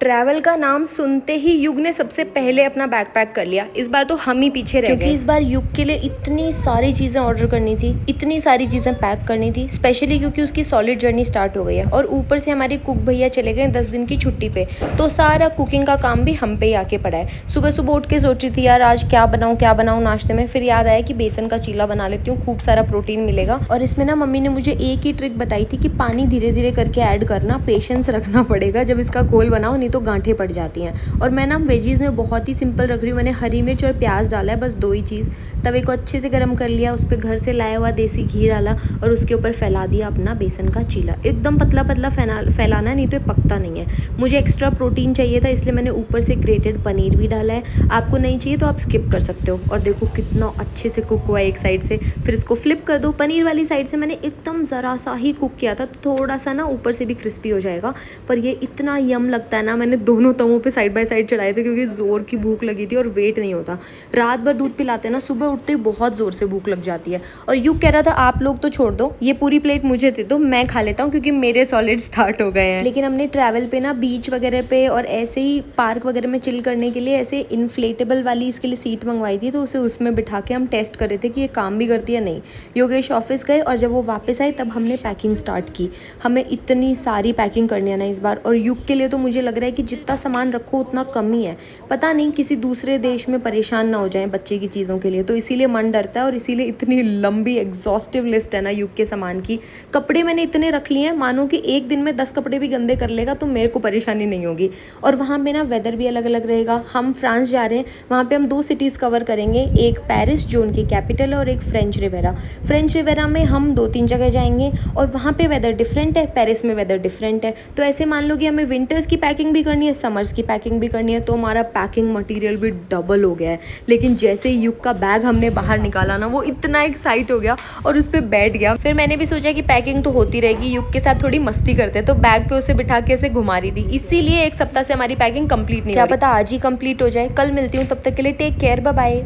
Travel का नाम सुनते ही युग ने सबसे पहले अपना बैकपैक कर लिया। इस बार तो हम ही पीछे रह गए क्योंकि इस बार युग के लिए इतनी सारी चीज़ें ऑर्डर करनी थी, इतनी सारी चीज़ें पैक करनी थी, स्पेशली क्योंकि उसकी सॉलिड जर्नी स्टार्ट हो गई है और ऊपर से हमारे कुक भैया चले गए 10 दिन की छुट्टी पे, तो सारा कुकिंग का काम भी हम पे ही आके पड़ा है। सुबह सुबह उठ के सोच रही थी यार आज क्या बनाऊँ नाश्ते में, फिर याद आया कि बेसन का चीला बना लेती हूँ, खूब सारा प्रोटीन मिलेगा। और इसमें ना मम्मी ने मुझे एक ही ट्रिक बताई थी कि पानी धीरे धीरे करके ऐड करना, पेशेंस रखना पड़ेगा जब इसका घोल बनाओ, नहीं तो गांठें पड़ जाती हैं। और मैं ना वेजीज़ में बहुत ही सिंपल रख रही हूँ, मैंने हरी मिर्च और प्याज डाला है, बस 2 ही चीज़। तवे को अच्छे से गर्म कर लिया, उस पर घर से लाया हुआ देसी घी डाला और उसके ऊपर फैला दिया अपना बेसन का चीला। एकदम पतला पतला फैलाना है, नहीं तो ये पकता नहीं है। मुझे एक्स्ट्रा प्रोटीन चाहिए था, इसलिए मैंने ऊपर से ग्रेटेड पनीर भी डाला है। आपको नहीं चाहिए तो आप स्किप कर सकते हो। और देखो कितना अच्छे से कुक हुआ है एक साइड से, फिर इसको फ्लिप कर दो। पनीर वाली साइड से मैंने एकदम ज़रा सा ही कुक किया था, थोड़ा सा ना ऊपर से भी क्रिस्पी हो जाएगा। पर ये इतना यम लगता है ना, मैंने दोनों तवों पे साइड बाय साइड चढ़ाए थे क्योंकि ज़ोर की भूख लगी थी और वेट नहीं होता। रात भर दूध पिलाते हैं ना, सुबह उठते ही बहुत ज़ोर से भूख लग जाती है। और यूँ कह रहा था आप लोग तो छोड़ दो, ये पूरी प्लेट मुझे दे दो, मैं खा लेता हूँ क्योंकि मेरे सॉलिड स्टार्ट हो गए हैं। लेकिन हमने ट्रैवल पे ना बीच वगैरह पे और ऐसे ही पार्क वगैरह में चिल करने के लिए ऐसे इन्फ्लेटेबल वाली इसके लिए सीट मंगवाई थी, तो उसे उसमें बिठा के हम टेस्ट कर रहे थे कि ये काम भी करती है नहीं। योगेश ऑफिस गए और जब वो वापस आए तब हमने पैकिंग स्टार्ट की। हमें इतनी सारी पैकिंग करनी है ना इस बार, और युग के लिए तो मुझे लग रहा है कि जितना सामान रखो उतना कम ही है। पता नहीं किसी दूसरे देश में परेशान ना हो जाए बच्चे की चीज़ों के लिए, तो इसीलिए मन डरता है और इसीलिए इतनी लंबी एग्जॉस्टिव लिस्ट है ना युग के सामान की। कपड़े मैंने इतने रख लिए हैं, मानो कि एक दिन में 10 कपड़े भी गंदे कर लेगा तो मेरे को परेशानी नहीं होगी। और वहाँ पे ना वेदर भी अलग अलग रहेगा। हम फ्रांस जा रहे हैं, वहाँ पे हम 2 सिटीज़ कवर करेंगे, एक पेरिस जो उनकी कैपिटल है और एक फ्रेंच रिवेरा। फ्रेंच रिवेरा में हम 2-3 जगह जाएंगे और वहाँ पे वेदर डिफरेंट है, पेरिस में वेदर डिफरेंट है। तो ऐसे मान लो कि हमें विंटर्स की पैकिंग भी करनी है, समर्स की पैकिंग भी करनी है, तो हमारा पैकिंग मटेरियल भी डबल हो गया है। लेकिन जैसे ही युग का बैग हमने बाहर निकाला ना, वो इतना एक्साइट हो गया और उस पर बैठ गया। फिर मैंने भी सोचा कि पैकिंग तो होती रहेगी, युग के साथ थोड़ी मस्ती करते हैं, तो बैग पे उसे बिठा के ऐसे घुमा रही थी। इसीलिए 1 सप्ताह से हमारी पैकिंग कंप्लीट नहीं, क्या पता आज ही कंप्लीट हो जाए। कल मिलती हूँ, तब तक के लिए टेक केयर, बाय बाय।